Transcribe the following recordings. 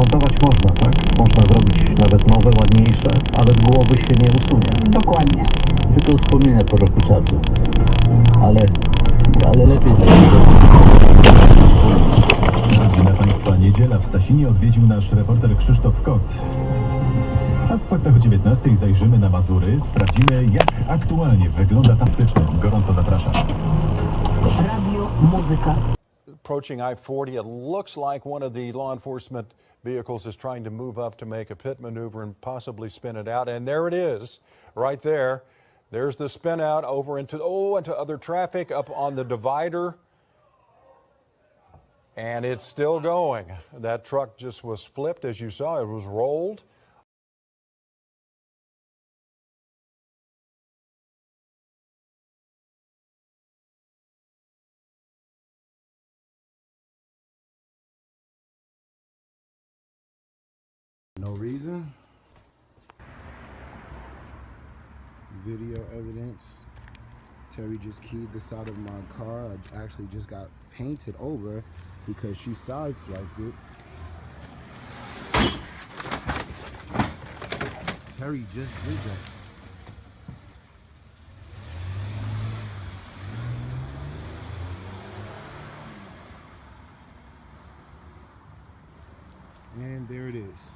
Remontować można, tak? Można zrobić nawet nowe, ładniejsze, ale z głowy się nie usunie. Dokładnie. Tylko wspomnienia po roku czasu. Ale lepiej tak. Godzina Państwa niedziela w Stasinie odwiedził nasz reporter Krzysztof Kot. A w faktach o 19:00 zajrzymy na Mazury, sprawdzimy jak aktualnie wygląda ta styczność. Gorąco zapraszam. Radio, muzyka. Approaching I-40, it looks like one of the law enforcement vehicles is trying to move up to make a pit maneuver and possibly spin it out. And there it is, right there. There's the spin out over into other traffic up on the divider. And it's still going. That truck just was flipped, as you saw. It was rolled. No reason. Video evidence. Terry just keyed the side of my car. I actually just got painted over because she sideswiped it. Terry just did that. And there it is.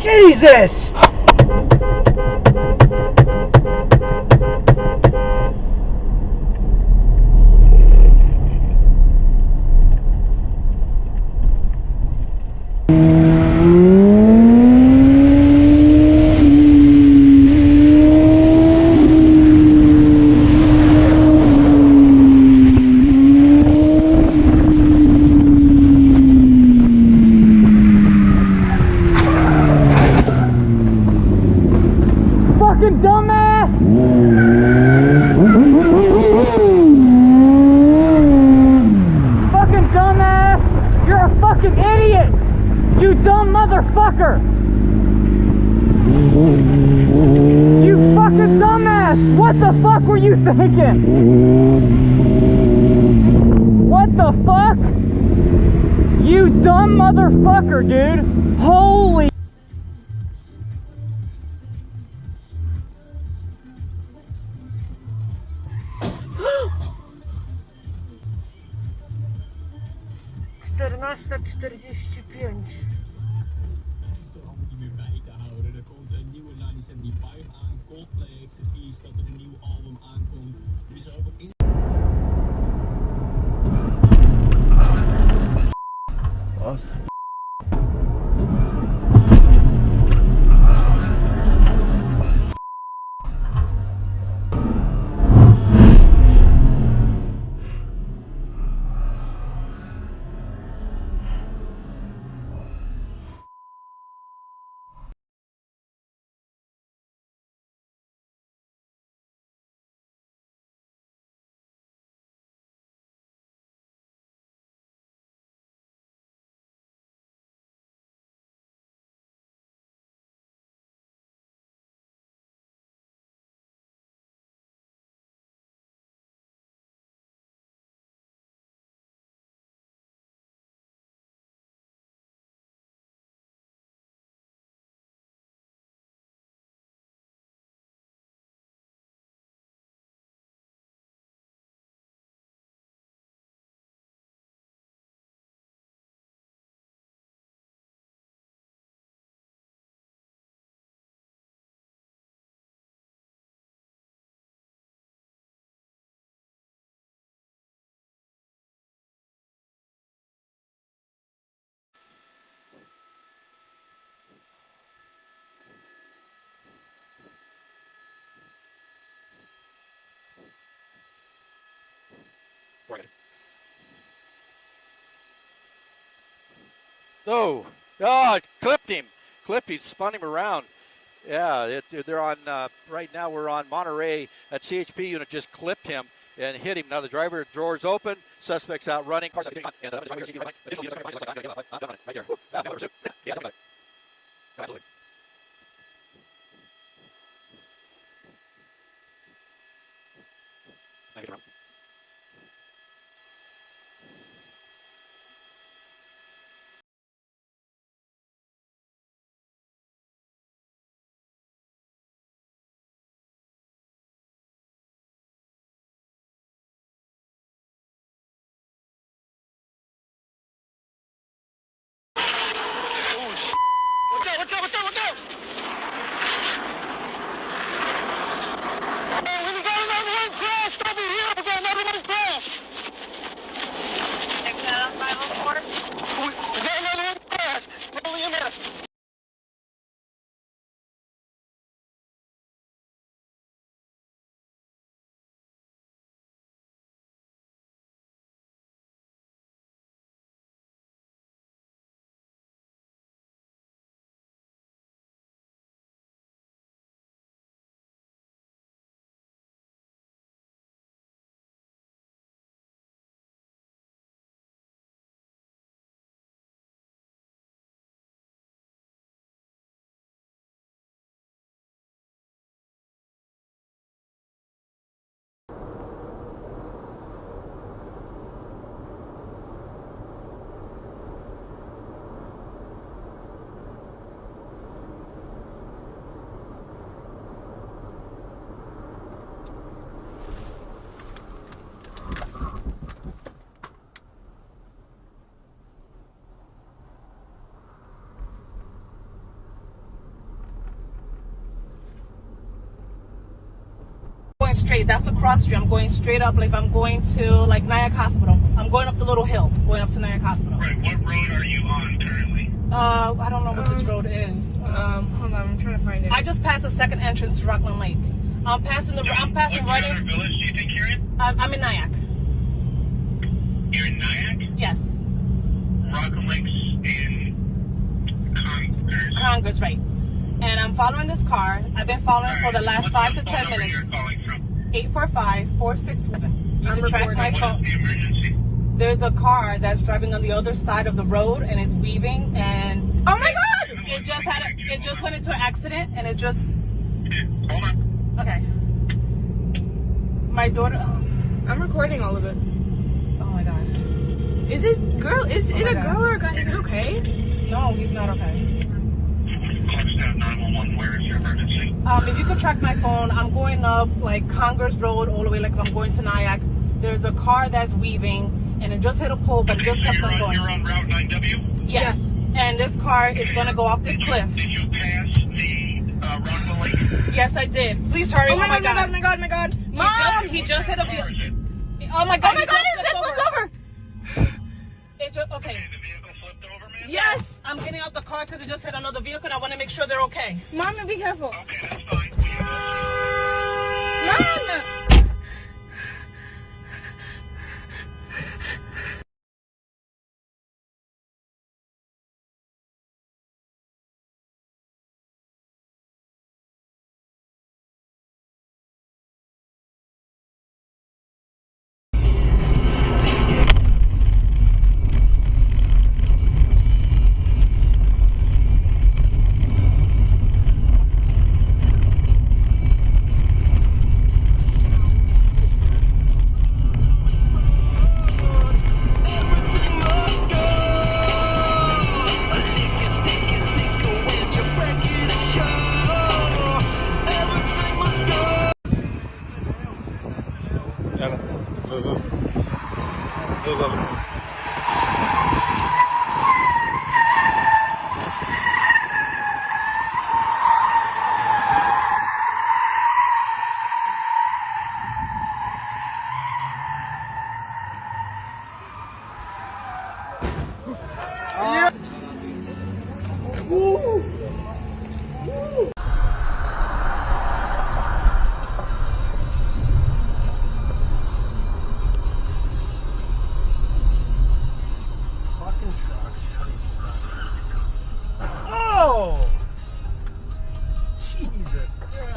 Jesus! Fucking dumbass! Fucking dumbass! You're a fucking idiot! You dumb motherfucker! You fucking dumbass! What the fuck were you thinking? What the fuck? You dumb motherfucker, dude! Holy Czternasta 45. Om die weer bij te houden. Er komt een nieuwe 1975 aan. Coldplay heeft geteased dat er een nieuw album aankomt. Er is ook op Oh, oh, it clipped him. Spun him around. Yeah, they're on, right now we're on Monterey. That CHP unit just clipped him and hit him. Now the driver doors open, suspect's out running. Right there. Yeah, absolutely. Watch out, watch out, watch out, watch out! Hey, we got another one crashed over here! We got another one crashed! Check that out, 504. We got another one crashed! Roll EMS. Going straight, that's the cross street. I'm going straight up, like I'm going to like Nyack Hospital. I'm going up the little hill, going up to Nyack Hospital. Right, what road are you on currently? I don't know what this road is. Hold on, I'm trying to find it. I just passed the second entrance to Rockland Lake. I'm passing What right other in. village do you think you're in? I'm in Nyack. You're in Nyack? Yes. Rockland Lake's in Congress. Congress, right. And I'm following this car. I've been following for the last 5 to 10 minutes. You're calling from? 845-467. You can track my What phone. is the emergency? There's a car that's driving on the other side of the road and it's weaving and Oh my god! it just went into an accident and it just Hold on. okay. My daughter I'm recording all of it. oh my god. Is it girl? Is it a God. girl or a guy? Is it okay? No, he's not okay. Clubstown 911, where is your emergency? If you could track my phone, I'm going up like Congress Road all the way like if I'm going to Nyack. There's a car that's weaving and it just hit a pole but it just kept on going. You're on Route 9W? Yes. And this car is gonna go off this cliff. Did you pass the Rockland Lake? Yes, I did. Please hurry. Oh my god! Oh my god! Oh my god! Mom! He just hit a Car is it? oh my god! Oh my god! It just flipped over. It just okay. The vehicle flipped over, man? Yes. I'm getting out the car because it just hit another vehicle and I want to make sure they're okay. Mom, be careful. Okay, that's fine. Mom!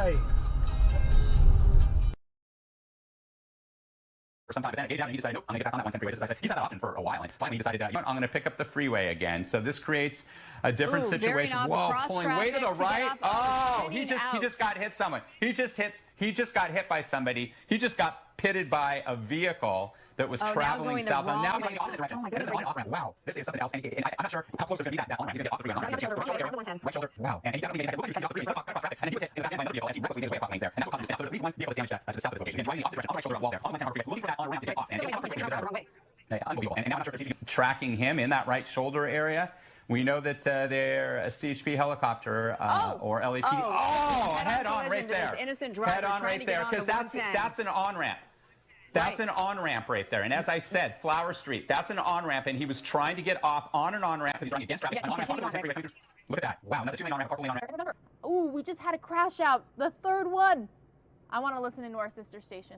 Why? For some time, but then it gave out and he decided, nope, I'm going to get back on that 110 freeway. This is, I said, he's had that option for a while, and finally he decided, you know what, I'm going to pick up the freeway again. So this creates a different situation. Whoa, pulling way to the right. Oh, he just got hit someone. He just got hit by somebody. He just got pitted by a vehicle that was traveling southbound. Now he's going the opposite direction. And this is an off-ramp. Wow, this is something else. And I'm not sure how close it's going to be that on-ramp. He's going to get off the freeway on-ramp. Right shoulder. Wow. And he definitely made it. He was trying to get off the freeway. And he was hit in the back of another vehicle as he recklessly made his way across lanes there. And that's what caused this. So there's at least one vehicle that's damaged to the south of this location. Again, driving the opposite direction on the right shoulder of the wall there. On the 110 freeway. Looking for that on-ramp to get off. And unbelievable. And now I'm not sure if it's tracking him in that right shoulder area. We know that they're a CHP helicopter or LAPD. Head on right there. Head on right there, because that's an on-ramp. That's an on-ramp right there. And as I said, Flower Street, that's an on-ramp, and he was trying to get off on an on-ramp because he's running against traffic. Look at that. Wow, another two-lane on-ramp, carpool lane on-ramp. Remember, ooh, we just had a crash out, the third one. I want to listen into our sister station.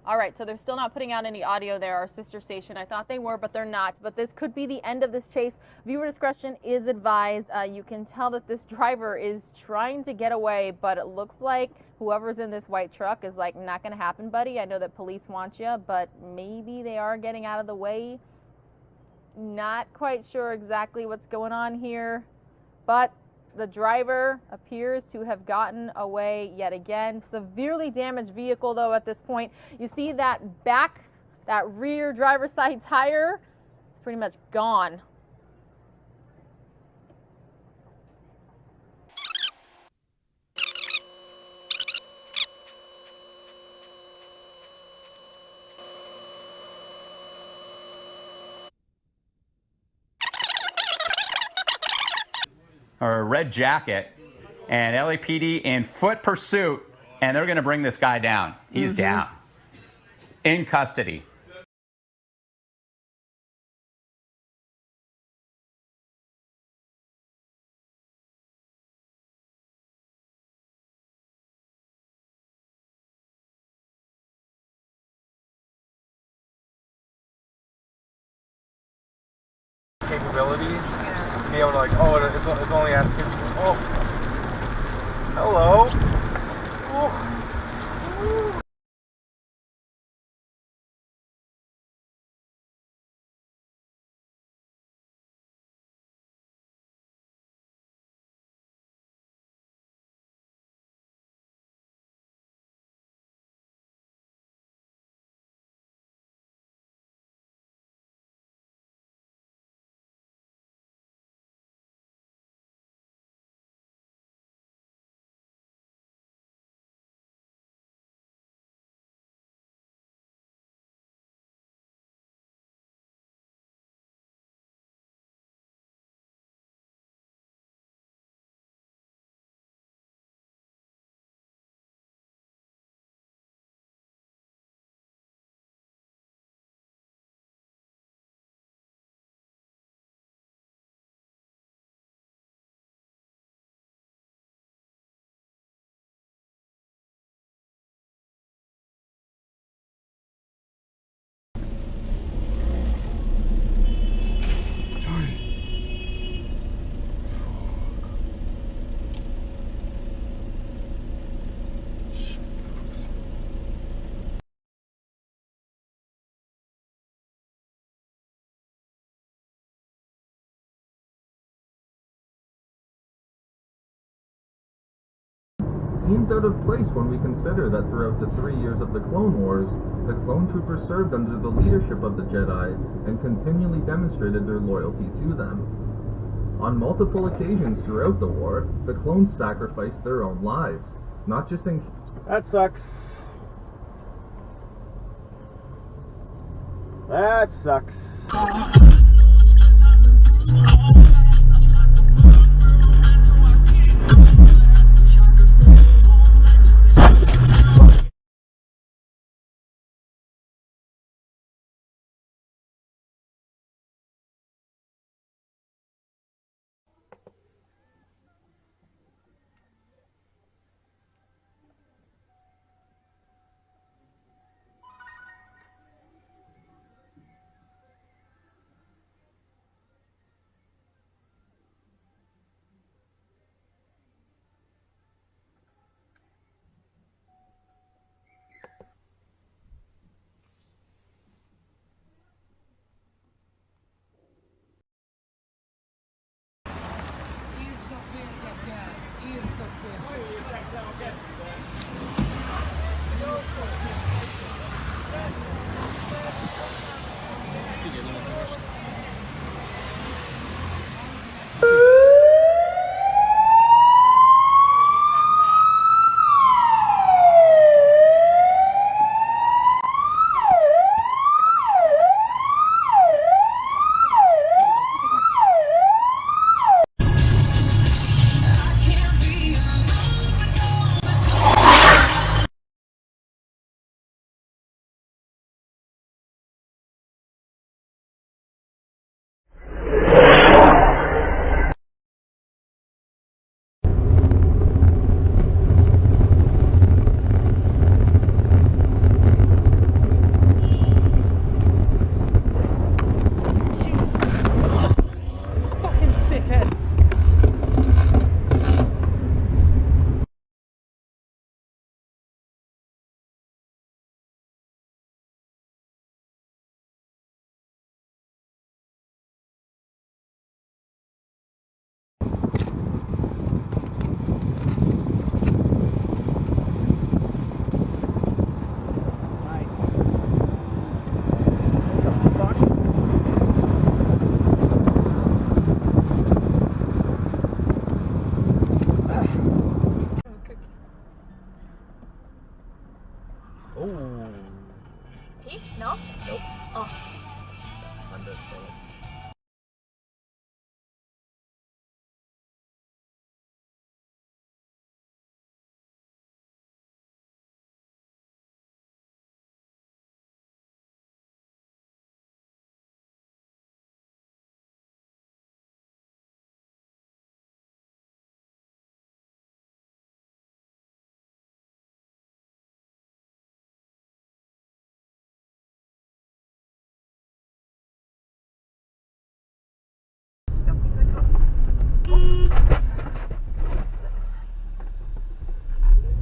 All right, so they're still not putting out any audio there, our sister station. I thought they were, but they're not. But this could be the end of this chase. Viewer discretion is advised. You can tell that this driver is trying to get away, but it looks like whoever's in this white truck is like, not going to happen, buddy. I know that police want you, but maybe they are getting out of the way. Not quite sure exactly what's going on here, but the driver appears to have gotten away yet again. Severely damaged vehicle, though, at this point. You see that rear driver's side tire, pretty much gone. Or a red jacket, and LAPD in foot pursuit, and they're going to bring this guy down. He's down. In custody. Capability to be able to, like, oh, it's only at 50. Oh, hello. Oh. Seems out of place when we consider that throughout the 3 years of the Clone Wars, the clone troopers served under the leadership of the Jedi and continually demonstrated their loyalty to them. On multiple occasions throughout the war, the clones sacrificed their own lives, not just in... That sucks. That sucks.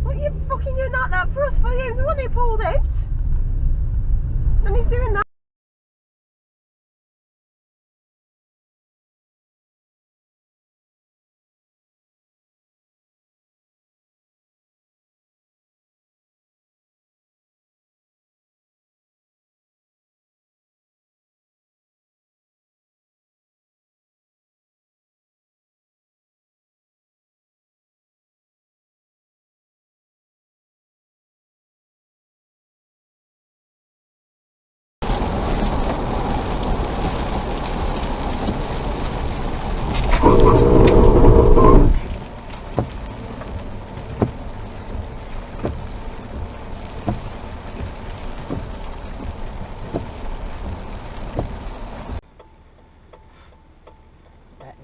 What are you fucking doing that for us for you? The one he pulled out. And he's doing that.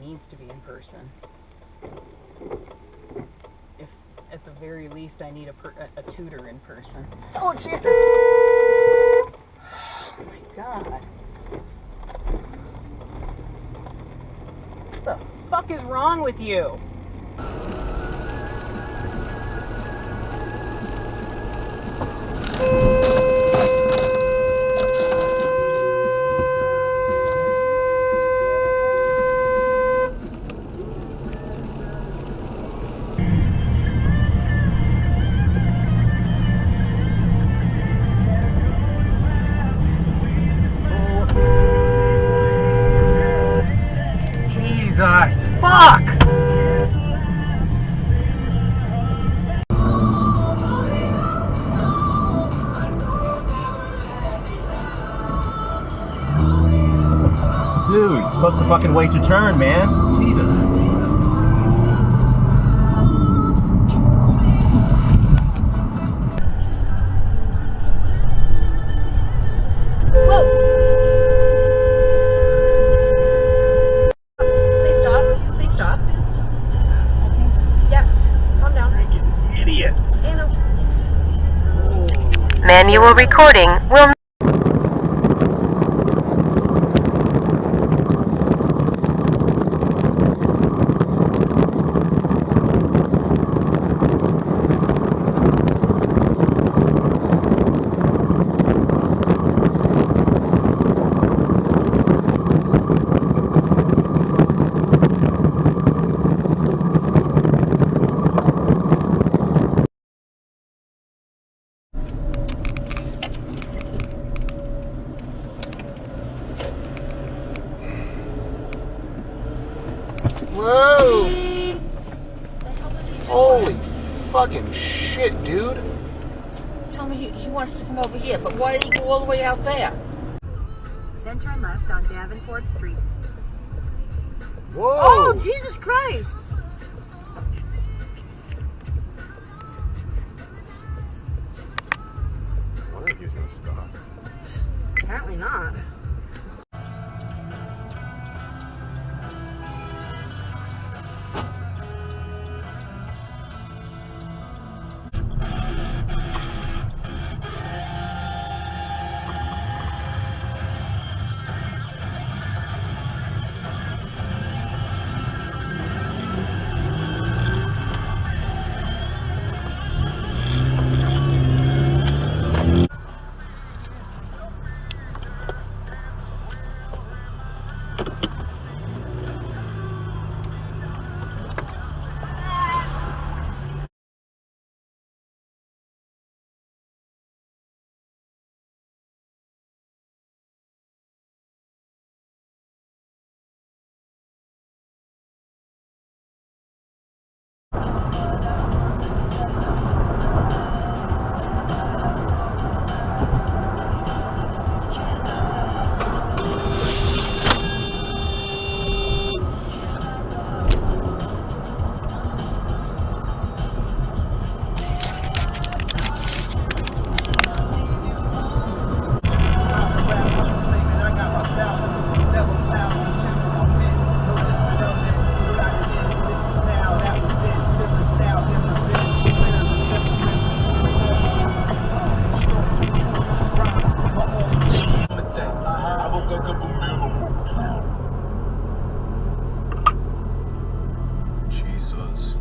Needs to be in person. If at the very least I need a tutor in person. Oh Jesus! Oh my God! What the fuck is wrong with you? Jesus, fuck! Dude, you're supposed to fucking wait your turn, man. Jesus. Manual recording will fucking shit, dude. Tell me he wants to come over here, but why did he go all the way out there? Then turn left on Davenport Street. Whoa! Oh, Jesus Christ! I wonder if he's gonna stop. Apparently not. Jesus.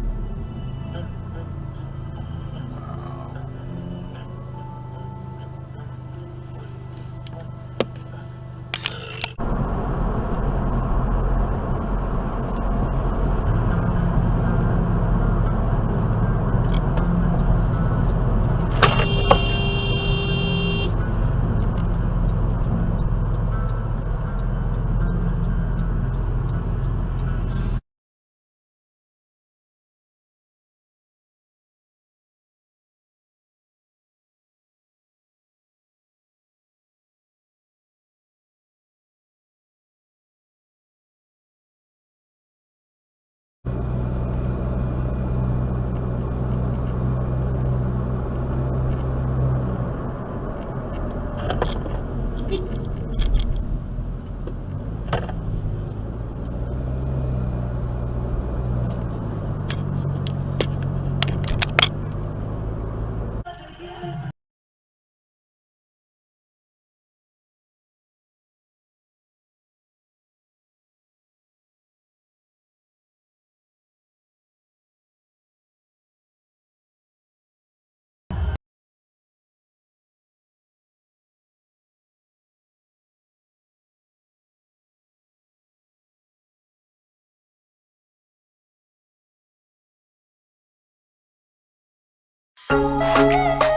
Thank you.